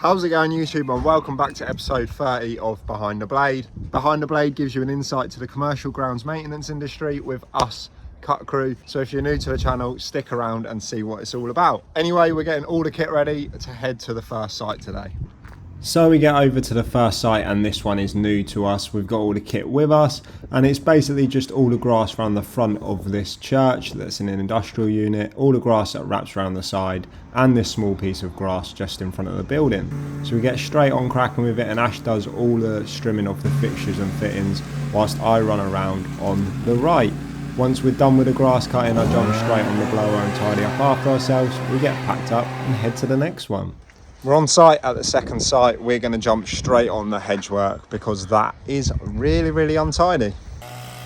How's it going, YouTube, and welcome back to episode 30 of Behind the Blade. Behind the Blade gives you an insight to the commercial grounds maintenance industry with us, CutCrew. So if you're new to the channel, stick around and see what it's all about. Anyway, we're getting all the kit ready to head to the first site today. So we get over to the first site, and this one is new to us. We've got all the kit with us, and it's basically just all the grass around the front of this church that's in an industrial unit, all the grass that wraps around the side, and this small piece of grass just in front of the building. So we get straight on cracking with it, and Ash does all the strimming of the fixtures and fittings whilst I run around on the right. Once we're done with the grass cutting, I jump straight on the blower and tidy up after ourselves. We get packed up and head to the next one. We're on site at the second site. We're going to jump straight on the hedge work because that is really untidy.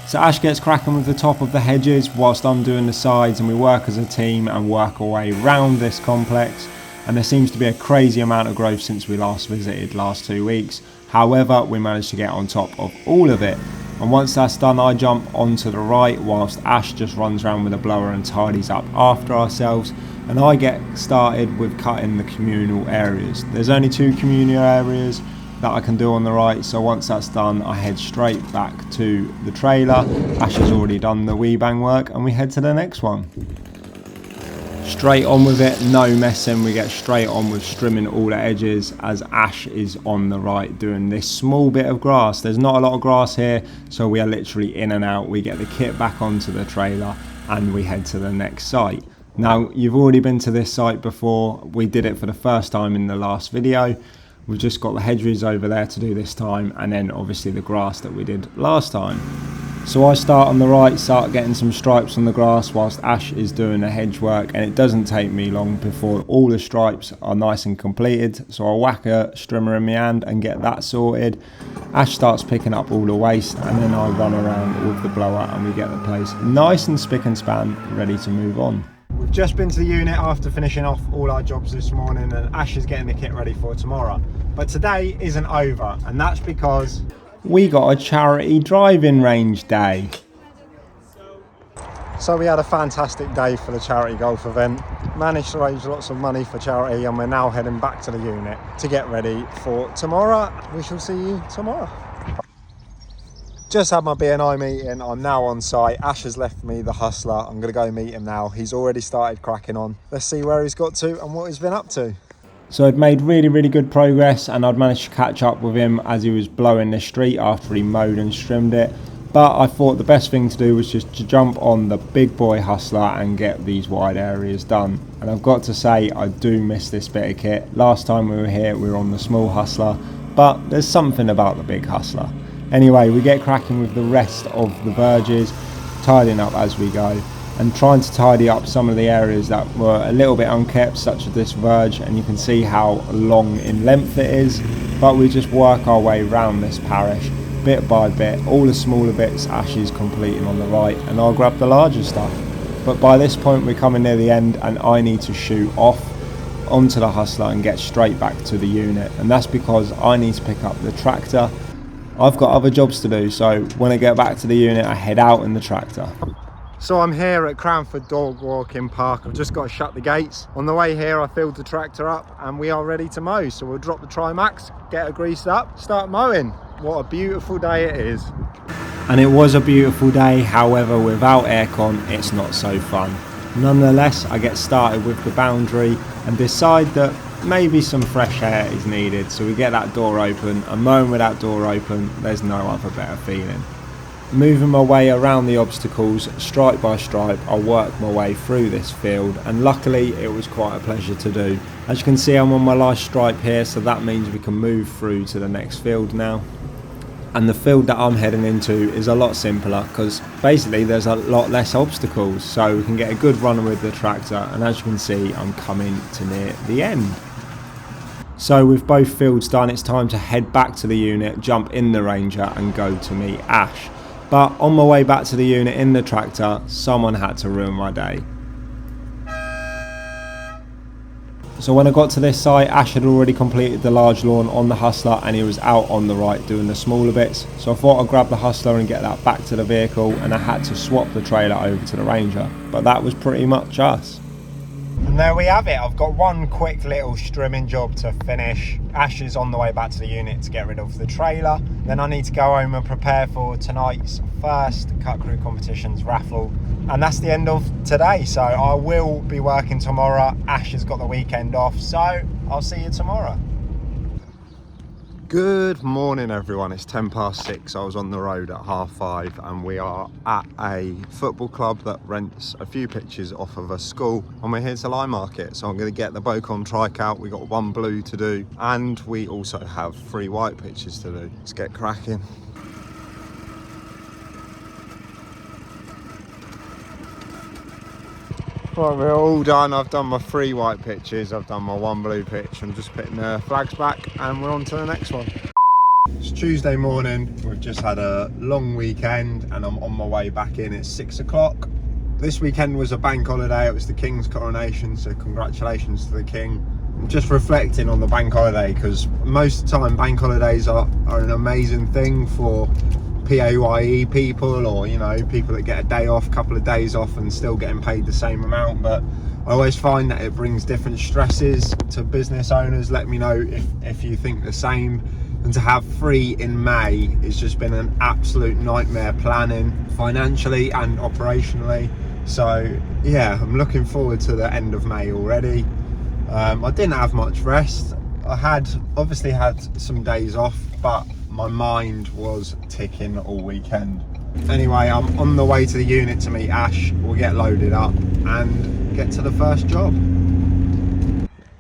So Ash gets cracking with the top of the hedges whilst I'm doing the sides, and we work as a team and work our way round this complex. And there seems to be a crazy amount of growth since we last visited last 2 weeks. However, we managed to get on top of all of it. And once that's done, I jump onto the right whilst Ash just runs around with a blower and tidies up after ourselves. And I get started with cutting the communal areas. There's only 2 communal areas that I can do on the right, so once that's done, I head straight back to the trailer. Ash has already done the wee bang work, and we head to the next one. Straight on with it, no messing. We get straight on with trimming all the edges as Ash is on the right doing this small bit of grass. There's not a lot of grass here, so we are literally in and out. We get the kit back onto the trailer and we head to the next site. Now, you've already been to this site before. We did it for the first time in the last video. We've just got the hedges over there to do this time, and then obviously the grass that we did last time. So I start on the right, start getting some stripes on the grass whilst Ash is doing the hedge work, and it doesn't take me long before all the stripes are nice and completed. So I whack a strimmer in my hand and get that sorted. Ash starts picking up all the waste, and then I run around with the blower and we get the place nice and spick and span, ready to move on. We've just been to the unit after finishing off all our jobs this morning, and Ash is getting the kit ready for tomorrow. But today isn't over, and that's because we got a charity driving range day. So we had a fantastic day for the charity golf event, managed to raise lots of money for charity, and we're now heading back to the unit to get ready for tomorrow. We shall see you tomorrow. Just had my BNI meeting. I'm now on site. Ash has left me the hustler. I'm going to go meet him now. He's already started cracking on. Let's see where he's got to and what he's been up to. So I'd made really good progress, and I'd managed to catch up with him as he was blowing the street after he mowed and trimmed it. But I thought the best thing to do was just to jump on the big boy hustler and get these wide areas done. And I've got to say, I do miss this bit of kit. Last time we were here, we were on the small hustler, but there's something about the big hustler. Anyway, we get cracking with the rest of the verges, tidying up as we go, and trying to tidy up some of the areas that were a little bit unkept, such as this verge, and you can see how long in length it is. But we just work our way around this parish, bit by bit. All the smaller bits Ash is completing on the right, and I'll grab the larger stuff. But by this point we're coming near the end, and I need to shoot off onto the hustler and get straight back to the unit, and that's because I need to pick up the tractor. I've got other jobs to do, so when I get back to the unit, I head out in the tractor. So I'm here at Cranford Dog Walking Park. I've just got to shut the gates. On the way here, I filled the tractor up and we are ready to mow. So we'll drop the Trimax, get her greased up, start mowing. What a beautiful day it is. And it was a beautiful day, however, without aircon, it's not so fun. Nonetheless, I get started with the boundary and decide that maybe some fresh air is needed, so we get that door open, and mowing with that door open, there's no other better feeling. Moving my way around the obstacles, stripe by stripe, I work my way through this field, and luckily it was quite a pleasure to do. As you can see, I'm on my last stripe here, so that means we can move through to the next field now. And the field that I'm heading into is a lot simpler because basically there's a lot less obstacles, so we can get a good run with the tractor, and as you can see, I'm coming to near the end. So with both fields done, it's time to head back to the unit, jump in the Ranger and go to meet Ash. But on my way back to the unit in the tractor, someone had to ruin my day. So when I got to this site, Ash had already completed the large lawn on the hustler and he was out on the right doing the smaller bits. So I thought I'd grab the hustler and get that back to the vehicle, and I had to swap the trailer over to the Ranger. But that was pretty much us. And there we have it. I've got one quick little strimming job to finish. Ash is on the way back to the unit to get rid of the trailer. Then I need to go home and prepare for tonight's first CutCrew competitions raffle. And that's the end of today. So I will be working tomorrow. Ash has got the weekend off, so I'll see you tomorrow. Good morning everyone, it's 6:10. I was on the road at 5:30 and we are at a football club that rents a few pitches off of a school, and we're here to line market. So I'm going to get the Bocon trike out. We got one blue to do and we also have 3 white pitches to do. Let's get cracking. Right, we're all done. I've done my 3 white pitches, I've done my 1 blue pitch. I'm just putting the flags back and we're on to the next one. It's Tuesday morning, we've just had a long weekend and I'm on my way back in. It's 6 o'clock. This weekend was a bank holiday, it was the King's coronation, so congratulations to the King. I'm just reflecting on the bank holiday because most of the time bank holidays are an amazing thing for PAYE people, or you know, people that get a day off, couple of days off and still getting paid the same amount. But I always find that it brings different stresses to business owners. Let me know if you think the same. And to have free in May has just been an absolute nightmare planning financially and operationally. So yeah, I'm looking forward to the end of May already. I didn't have much rest. I obviously had some days off, but my mind was ticking all weekend. Anyway, I'm on the way to the unit to meet Ash. We'll get loaded up and get to the first job.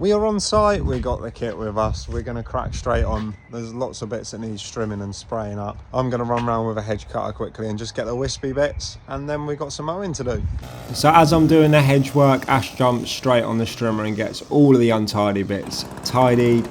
We are on site, we got the kit with us, we're going to crack straight on. There's lots of bits that need strimming and spraying up. I'm going to run around with a hedge cutter quickly and just get the wispy bits, and then we've got some mowing to do. So as I'm doing the hedge work, Ash jumps straight on the strimmer and gets all of the untidy bits tidied.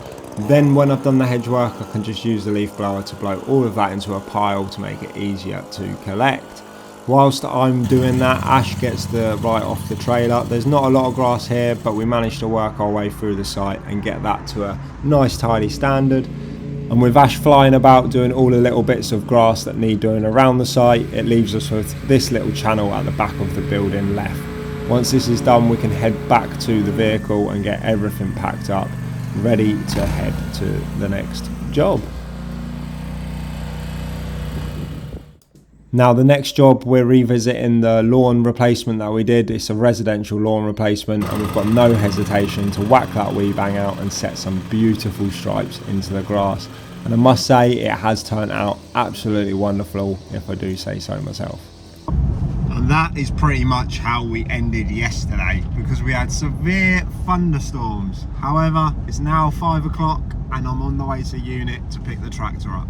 Then when I've done the hedge work, I can just use the leaf blower to blow all of that into a pile to make it easier to collect. Whilst I'm doing that, Ash gets the right off the trailer. There's not a lot of grass here, but we managed to work our way through the site and get that to a nice tidy standard. And with Ash flying about doing all the little bits of grass that need doing around the site, it leaves us with this little channel at the back of the building left. Once this is done, we can head back to the vehicle and get everything packed up, ready to head to the next job. Now the next job, we're revisiting the lawn replacement that we did. It's a residential lawn replacement and we've got no hesitation to whack that wee bang out and set some beautiful stripes into the grass. And I must say it has turned out absolutely wonderful, if I do say so myself. And that is pretty much how we ended yesterday, because we had severe thunderstorms. However, it's now 5 o'clock and I'm on the way to the unit to pick the tractor up.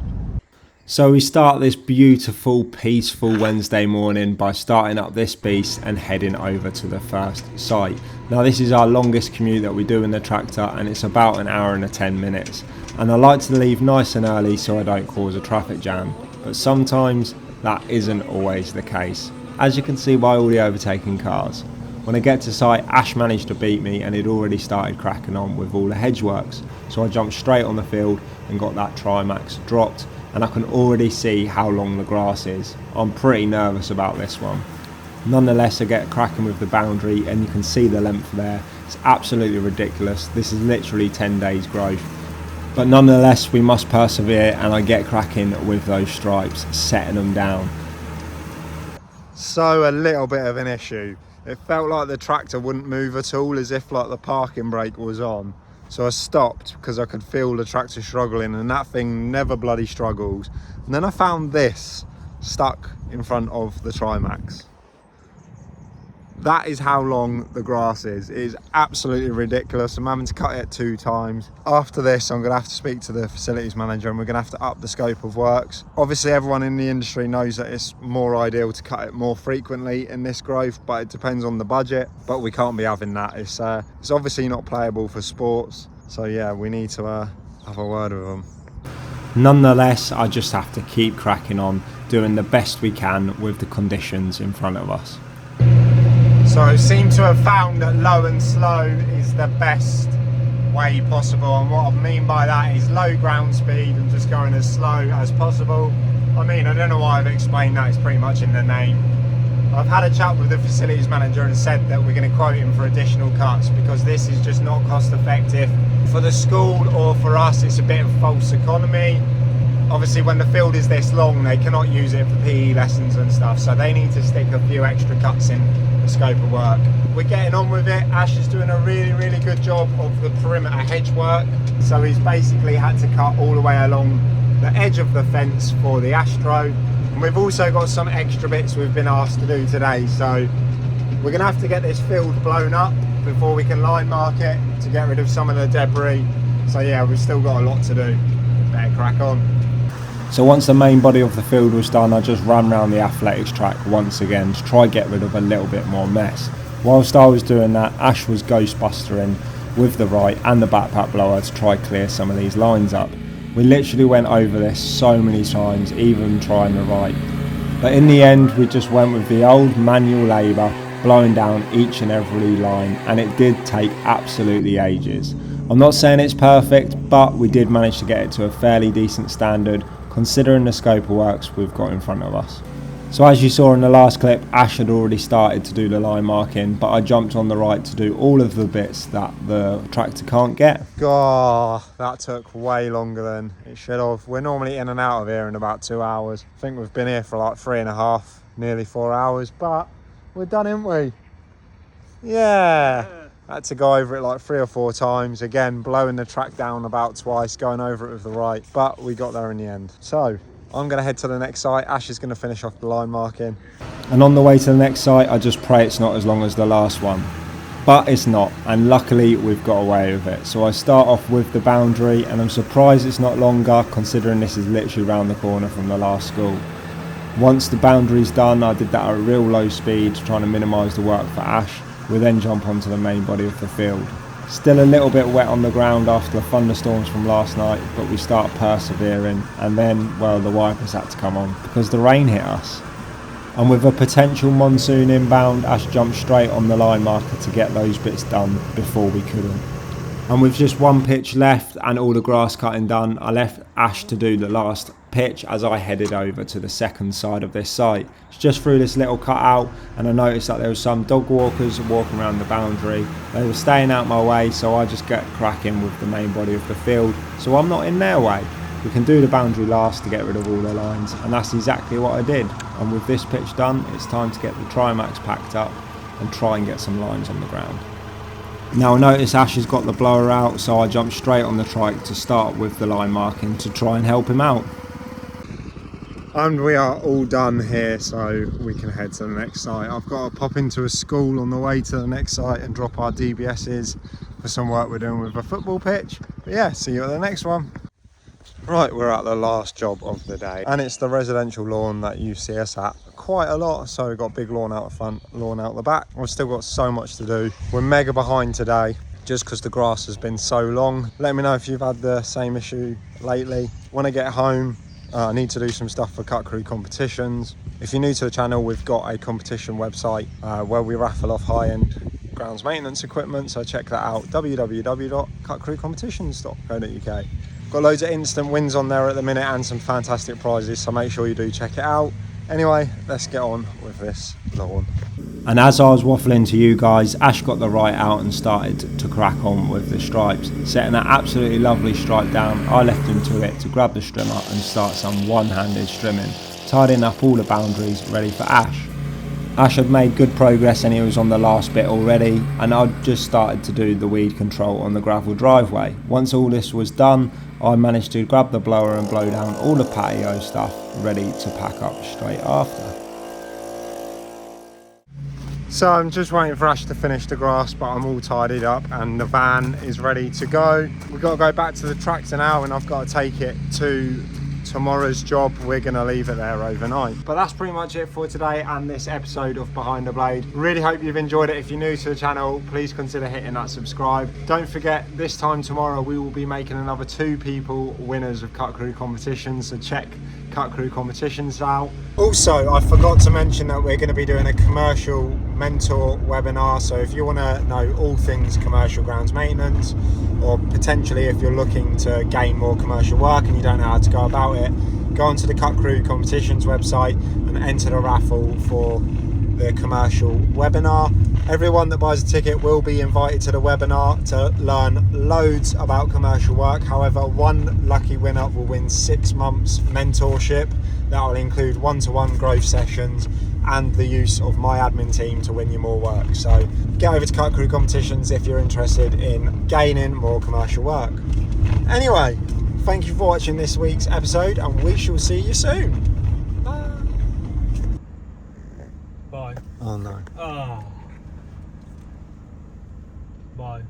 So we start this beautiful, peaceful Wednesday morning by starting up this beast and heading over to the first site. Now this is our longest commute that we do in the tractor and it's about an hour and 10 minutes. And I like to leave nice and early so I don't cause a traffic jam. But sometimes that isn't always the case, as you can see by all the overtaking cars. When I get to site, Ash managed to beat me and he'd already started cracking on with all the hedge works. So I jumped straight on the field and got that Trimax dropped. And I can already see how long the grass is. I'm pretty nervous about this one. Nonetheless, I get cracking with the boundary and you can see the length there. It's absolutely ridiculous. This is literally 10 days growth. But nonetheless, we must persevere and I get cracking with those stripes, setting them down. So a little bit of an issue. It felt like the tractor wouldn't move at all, as if like the parking brake was on. So I stopped because I could feel the tractor struggling, and that thing never bloody struggles. And then I found this stuck in front of the Trimax. That is how long the grass is. It is absolutely ridiculous. I'm having to cut it 2 times. After this, I'm going to have to speak to the facilities manager and we're going to have to up the scope of works. Obviously, everyone in the industry knows that it's more ideal to cut it more frequently in this growth, but it depends on the budget. But we can't be having that. It's obviously not playable for sports. So yeah, we need to have a word with them. Nonetheless, I just have to keep cracking on, doing the best we can with the conditions in front of us. So I seem to have found that low and slow is the best way possible, and what I mean by that is low ground speed and just going as slow as possible. I mean, I don't know why I've explained that, it's pretty much in the name. I've had a chat with the facilities manager and said that we're going to quote him for additional cuts because this is just not cost effective. For the school or for us, it's a bit of false economy. Obviously when the field is this long, they cannot use it for PE lessons and stuff, so they need to stick a few extra cuts in the scope of work. We're getting on with it. Ash is doing a really good job of the perimeter hedge work. So he's basically had to cut all the way along the edge of the fence for the astro. And we've also got some extra bits we've been asked to do today. So we're gonna have to get this field blown up before we can line mark it to get rid of some of the debris. So yeah, we've still got a lot to do. Better crack on. So once the main body of the field was done, I just ran around the athletics track once again to try get rid of a little bit more mess. Whilst I was doing that, Ash was ghostbustering with the right and the backpack blower to try clear some of these lines up. We literally went over this so many times, even trying the right. But in the end, we just went with the old manual labour, blowing down each and every line, and it did take absolutely ages. I'm not saying it's perfect, but we did manage to get it to a fairly decent standard, considering the scope of works we've got in front of us. So as you saw in the last clip, Ash had already started to do the line marking, but I jumped on the right to do all of the bits that the tractor can't get. God, that took way longer than it should have. We're normally in and out of here in about 2 hours. I think we've been here for like 3.5, nearly 4 hours, but we're done, ain't we? Yeah. Had to go over it like 3 or 4 times. Again, blowing the track down about twice, going over it with the right, but we got there in the end. So I'm going to head to the next site. Ash is going to finish off the line marking. And on the way to the next site, I just pray it's not as long as the last one. But it's not, and luckily we've got away with it. So I start off with the boundary, and I'm surprised it's not longer, considering this is literally around the corner from the last school. Once the boundary's done, I did that at a real low speed, trying to minimise the work for Ash. We then jump onto the main body of the field. Still a little bit wet on the ground after the thunderstorms from last night, but we start persevering, and then, well, the wipers had to come on because the rain hit us. And with a potential monsoon inbound, Ash jumped straight on the line marker to get those bits done before we couldn't. And with just one pitch left and all the grass cutting done, I left Ash to do the last pitch as I headed over to the second side of this site. It's just through this little cutout, and I noticed that there was some dog walkers walking around the boundary. They were staying out my way, so I just get cracking with the main body of the field, so I'm not in their way. We can do the boundary last to get rid of all the lines, and that's exactly what I did. And with this pitch done, it's time to get the Trimax packed up and try and get some lines on the ground. Now I notice Ash has got the blower out, so I jumped straight on the trike to start with the line marking to try and help him out. And we are all done here, so we can head to the next site. I've got to pop into a school on the way to the next site and drop our DBSs for some work we're doing with a football pitch. But yeah, see you at the next one. Right, we're at the last job of the day, and it's the residential lawn that you see us at quite a lot. So we've got a big lawn out the front, lawn out the back. We've still got so much to do. We're mega behind today just because the grass has been so long. Let me know if you've had the same issue lately. When I get home, I need to do some stuff for CutCrew competitions. If you're new to the channel, we've got a competition website where we raffle off high-end grounds maintenance equipment, so check that out, www.cutcrewcompetitions.co.uk. Got loads of instant wins on there at the minute and some fantastic prizes, so make sure you do check it out. Anyway, let's get on with this lawn. And as I was waffling to you guys, Ash got the right out and started to crack on with the stripes. Setting that absolutely lovely stripe down, I left him to it to grab the strimmer and start some one-handed strimming, tidying up all the boundaries ready for Ash. Ash had made good progress and he was on the last bit already, and I'd just started to do the weed control on the gravel driveway. Once all this was done, I managed to grab the blower and blow down all the patio stuff, ready to pack up straight after. So I'm just waiting for Ash to finish the grass, but I'm all tidied up and the van is ready to go. We've got to go back to the tractor now, and I've got to take it to tomorrow's job. We're going to leave it there overnight. But that's pretty much it for today and this episode of Behind the Blade. Really hope you've enjoyed it. If you're new to the channel, please consider hitting that subscribe. Don't forget, this time tomorrow we will be making another 2 people winners of CutCrew competitions, so check CutCrew competitions out. Also, I forgot to mention that we're going to be doing a commercial mentor webinar, so if you want to know all things commercial grounds maintenance, or potentially if you're looking to gain more commercial work and you don't know how to go about it, go onto the CutCrew competitions website and enter the raffle for the commercial webinar. Everyone that buys a ticket will be invited to the webinar to learn loads about commercial work. However, one lucky winner will win 6 months mentorship. That will include one-to-one growth sessions and the use of my admin team to win you more work. So get over to CutCrew competitions if you're interested in gaining more commercial work. Anyway, thank you for watching this week's episode, and we shall see you soon. Bye. Bye. Oh no. Ah. Bye.